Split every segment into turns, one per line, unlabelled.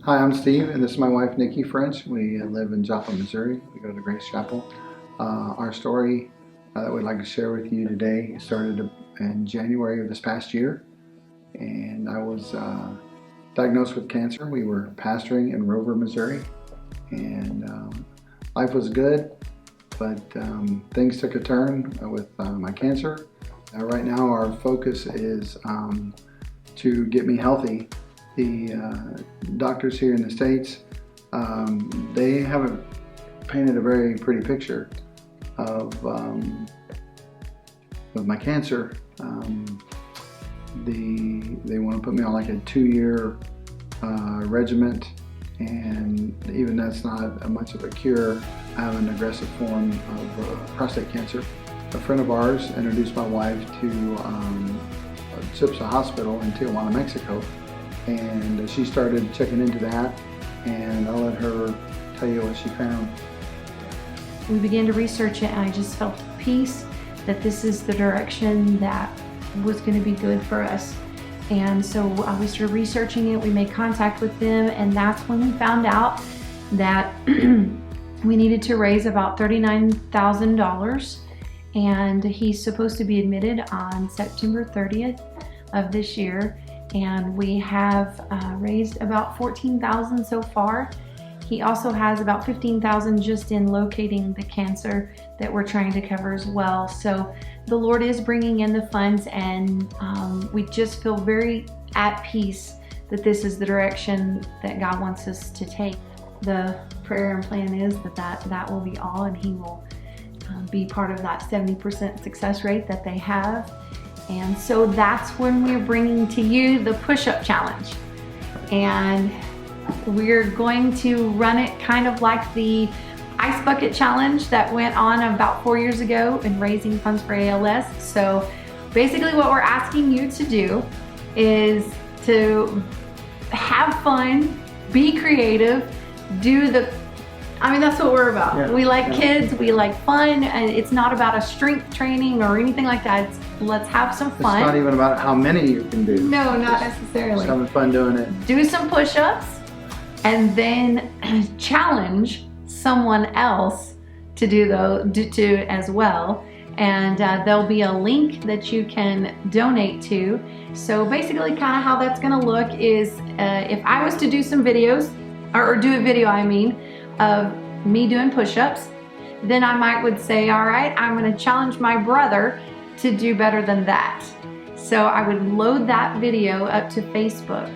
Hi, I'm Steve, and this is my wife, Nikki French. We live in Joplin, Missouri. We go to Grace Chapel. Our story that we'd like to share with you today started in January of this past year, and I was diagnosed with cancer. We were pastoring in Rover, Missouri, and life was good, but things took a turn with my cancer. Right now, our focus is to get me healthy. The doctors here in the States, they haven't painted a very pretty picture of my cancer. They want to put me on like a 2-year regimen, and even that's not much of a cure. I have an aggressive form of prostate cancer. A friend of ours introduced my wife to CHIPSA Hospital in Tijuana, Mexico. And she started checking into that, and I'll let her tell you what she found.
We began to research it, and I just felt peace that this is the direction that was going to be good for us. And so we started researching it, we made contact with them, and that's when we found out that we needed to raise about $39,000, and he's supposed to be admitted on September 30th of this year. And we have raised about $14,000 so far. He also has about $15,000 just in locating the cancer that we're trying to cover as well. So the Lord is bringing in the funds, and we just feel very at peace that this is the direction that God wants us to take. The prayer and plan is that will be all, and he will be part of that 70% success rate that they have. And so that's when we're bringing to you the push-up challenge. And we're going to run it kind of like the ice bucket challenge that went on about 4 years ago in raising funds for ALS. So basically what we're asking you to do is to have fun, be creative, that's what we're about. Yeah, we like kids, we like fun, and it's not about a strength training or anything like that. Let's have some fun.
It's not even about how many you can do.
No, not necessarily.
Just having fun doing it.
Do some push-ups, and then challenge someone else to do as well. And there'll be a link that you can donate to. So basically kind of how that's gonna look is if I was to do some videos, or do a video of me doing push-ups, then I would say, all right, I'm gonna challenge my brother to do better than that. So I would load that video up to Facebook,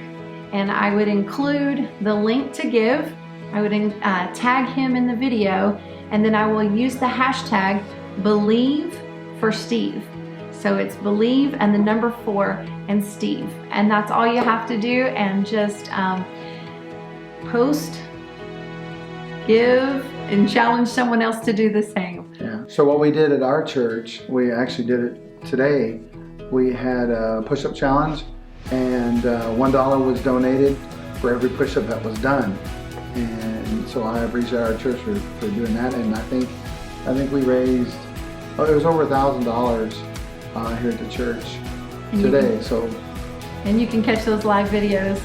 and I would include the link to give. I would tag him in the video, and then I will use the hashtag Believe for Steve. So it's Believe and the number 4 and Steve. And that's all you have to do, and just post, give, and challenge someone else to do the same.
Yeah. So what we did at our church, we actually did it today. We had a push-up challenge, and $1 was donated for every push-up that was done. And so I appreciate our church for doing that. And I think we raised, it was over $1,000 here at the church today.
And you can catch those live videos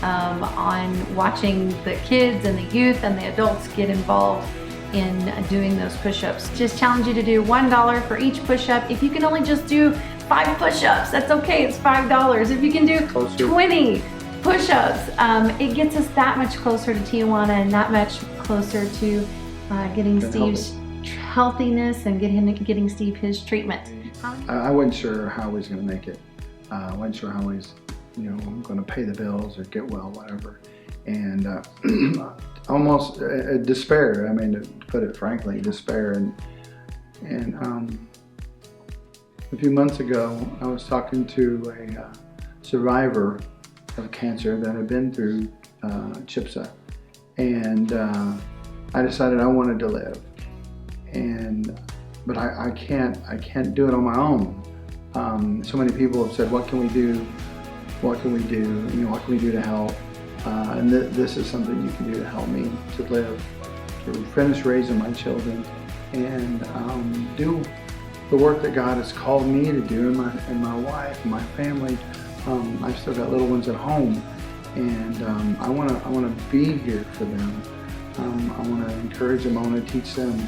on watching the kids and the youth and the adults get involved in doing those push-ups. Just challenge you to do $1 for each push-up. If you can only just do 5 push-ups, that's okay, it's $5. If you can do 20 push-ups, it gets us that much closer to Tijuana and that much closer to getting Steve's healthiness and getting Steve his treatment.
I wasn't sure how he was going to make it. I wasn't sure how he's going to pay the bills or get well, whatever. And almost despair, to put it frankly, despair. And a few months ago, I was talking to a survivor of cancer that had been through CHIPSA. And I decided I wanted to live. But I can't do it on my own. So many people have said, what can we do? What can we do? What can we do to help? And this is something you can do to help me to live, to finish raising my children, and do the work that God has called me to do, and my wife, and my family. I've still got little ones at home, and I want to be here for them. I want to encourage them. I want to teach them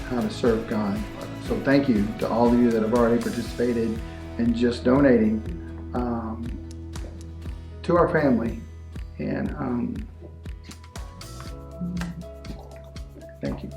how to serve God. So thank you to all of you that have already participated in just donating to our family. And thank you.